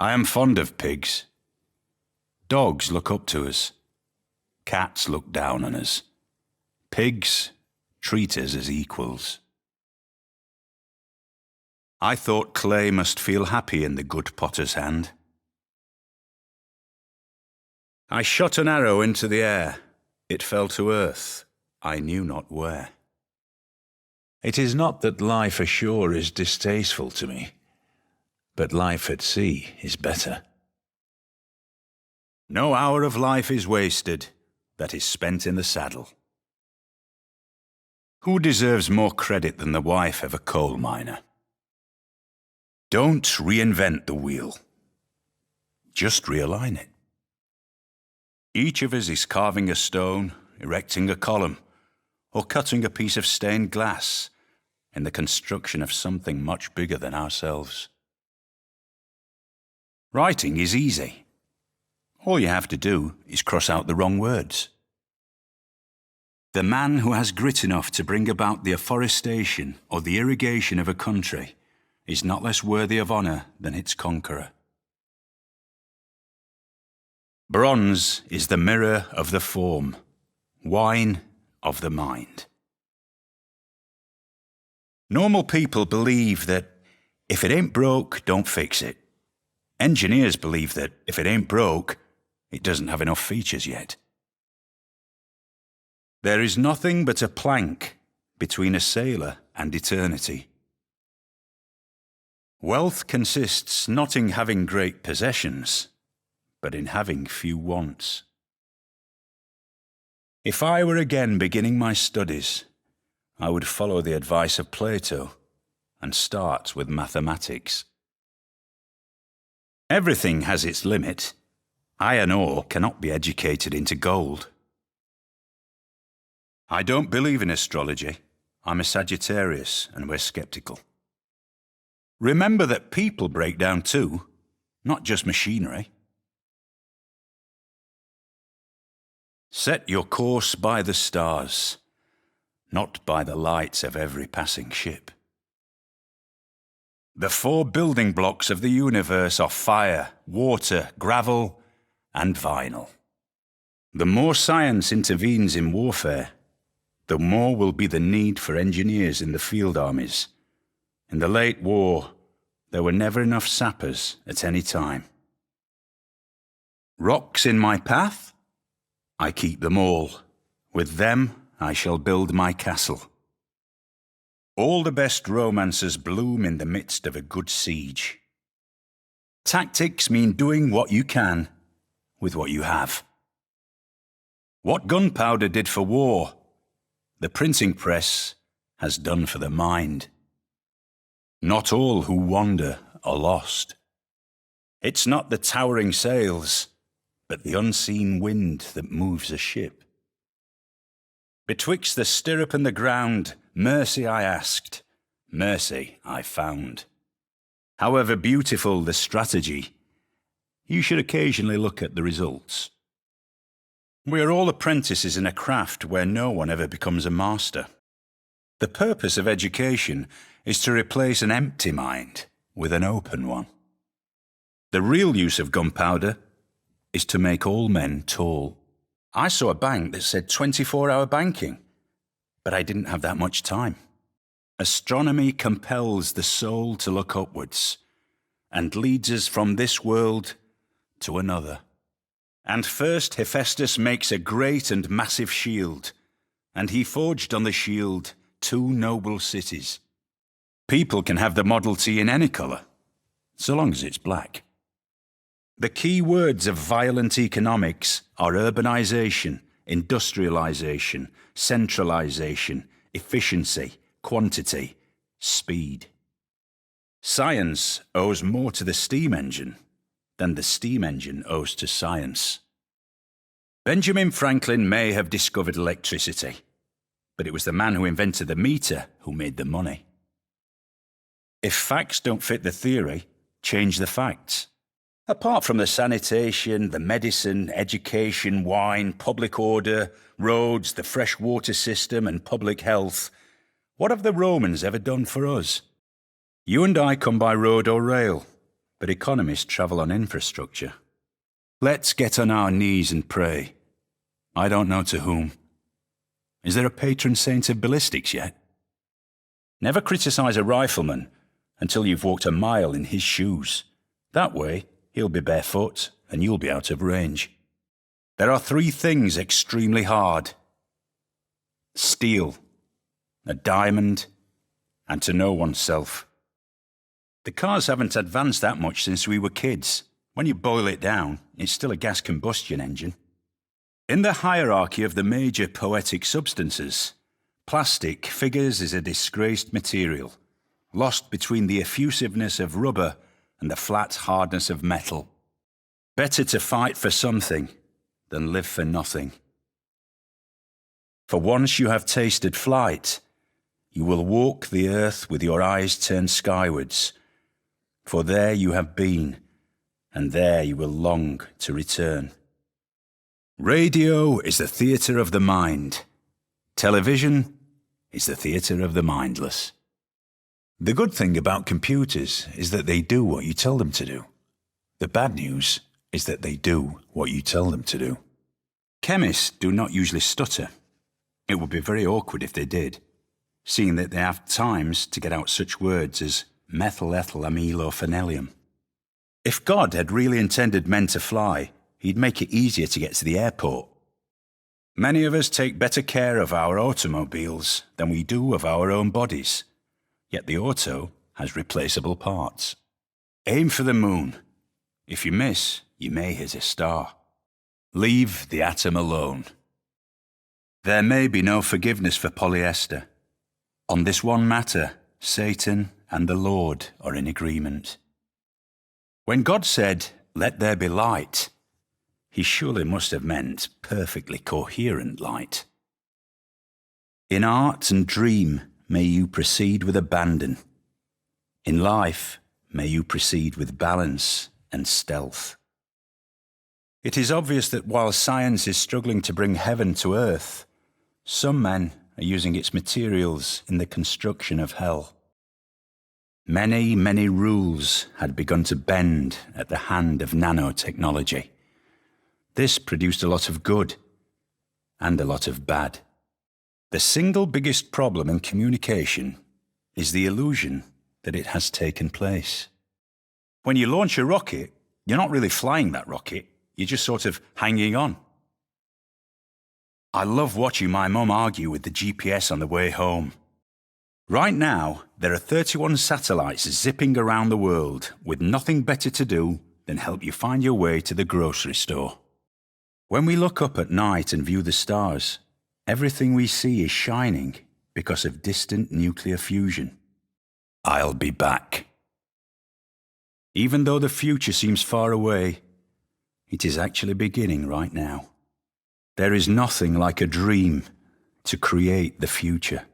I am fond of pigs. Dogs look up to us. Cats look down on us. Pigs treat us as equals. I thought clay must feel happy in the good potter's hand. I shot an arrow into the air. It fell to earth, I knew not where. It is not that life ashore is distasteful to me, but life at sea is better. No hour of life is wasted that is spent in the saddle. Who deserves more credit than the wife of a coal miner? Don't reinvent the wheel. Just realign it. Each of us is carving a stone, erecting a column, or cutting a piece of stained glass in the construction of something much bigger than ourselves. Writing is easy. All you have to do is cross out the wrong words. The man who has grit enough to bring about the afforestation or the irrigation of a country is not less worthy of honour than its conqueror. Bronze is the mirror of the form, wine of the mind. Normal people believe that if it ain't broke, don't fix it. Engineers believe that if it ain't broke, it doesn't have enough features yet. There is nothing but a plank between a sailor and eternity. Wealth consists not in having great possessions, but in having few wants. If I were again beginning my studies, I would follow the advice of Plato and start with mathematics. Everything has its limit. Iron ore cannot be educated into gold. I don't believe in astrology. I'm a Sagittarius and we're skeptical. Remember that people break down too, not just machinery. Set your course by the stars, not by the lights of every passing ship. The 4 building blocks of the universe are fire, water, gravel, and vinyl. The more science intervenes in warfare, the more will be the need for engineers in the field armies. In the late war, there were never enough sappers at any time. Rocks in my path? I keep them all. With them I shall build my castle. All the best romances bloom in the midst of a good siege. Tactics mean doing what you can with what you have. What gunpowder did for war, the printing press has done for the mind. Not all who wander are lost. It's not the towering sails, but the unseen wind that moves a ship. Betwixt the stirrup and the ground, mercy I asked, mercy I found. However beautiful the strategy, you should occasionally look at the results. We are all apprentices in a craft where no one ever becomes a master. The purpose of education is to replace an empty mind with an open one. The real use of gunpowder is to make all men tall. I saw a bank that said 24-hour banking, but I didn't have that much time. Astronomy compels the soul to look upwards and leads us from this world to another. And first Hephaestus makes a great and massive shield, and he forged on the shield 2 noble cities. People can have the Model T in any colour, so long as it's black. The key words of violent economics are urbanisation, industrialisation, centralisation, efficiency, quantity, speed. Science owes more to the steam engine than the steam engine owes to science. Benjamin Franklin may have discovered electricity, but it was the man who invented the meter who made the money. If facts don't fit the theory, change the facts. Apart from the sanitation, the medicine, education, wine, public order, roads, the fresh water system and public health, what have the Romans ever done for us? You and I come by road or rail, but economists travel on infrastructure. Let's get on our knees and pray. I don't know to whom. Is there a patron saint of ballistics yet? Never criticise a rifleman until you've walked a mile in his shoes. That way, he'll be barefoot and you'll be out of range. There are 3 things extremely hard: steel, a diamond, and to know oneself. The cars haven't advanced that much since we were kids. When you boil it down, it's still a gas combustion engine. In the hierarchy of the major poetic substances, plastic figures as a disgraced material, lost between the effusiveness of rubber and the flat hardness of metal. Better to fight for something than live for nothing. For once you have tasted flight, you will walk the earth with your eyes turned skywards, for there you have been, and there you will long to return. Radio is the theatre of the mind. Television is the theatre of the mindless. The good thing about computers is that they do what you tell them to do. The bad news is that they do what you tell them to do. Chemists do not usually stutter. It would be very awkward if they did, seeing that they have times to get out such words as methylethylamylophenolium. If God had really intended men to fly, he'd make it easier to get to the airport. Many of us take better care of our automobiles than we do of our own bodies, yet the auto has replaceable parts. Aim for the moon. If you miss, you may hit a star. Leave the atom alone. There may be no forgiveness for polyester. On this one matter, Satan and the Lord are in agreement. When God said, "Let there be light," he surely must have meant perfectly coherent light. In art and dream, may you proceed with abandon. In life, may you proceed with balance and stealth. It is obvious that while science is struggling to bring heaven to earth, some men are using its materials in the construction of hell. Many, many rules had begun to bend at the hand of nanotechnology. This produced a lot of good and a lot of bad. The single biggest problem in communication is the illusion that it has taken place. When you launch a rocket, you're not really flying that rocket, you're just sort of hanging on. I love watching my mum argue with the GPS on the way home. Right now, there are 31 satellites zipping around the world with nothing better to do than help you find your way to the grocery store. When we look up at night and view the stars, everything we see is shining because of distant nuclear fusion. I'll be back. Even though the future seems far away, it is actually beginning right now. There is nothing like a dream to create the future.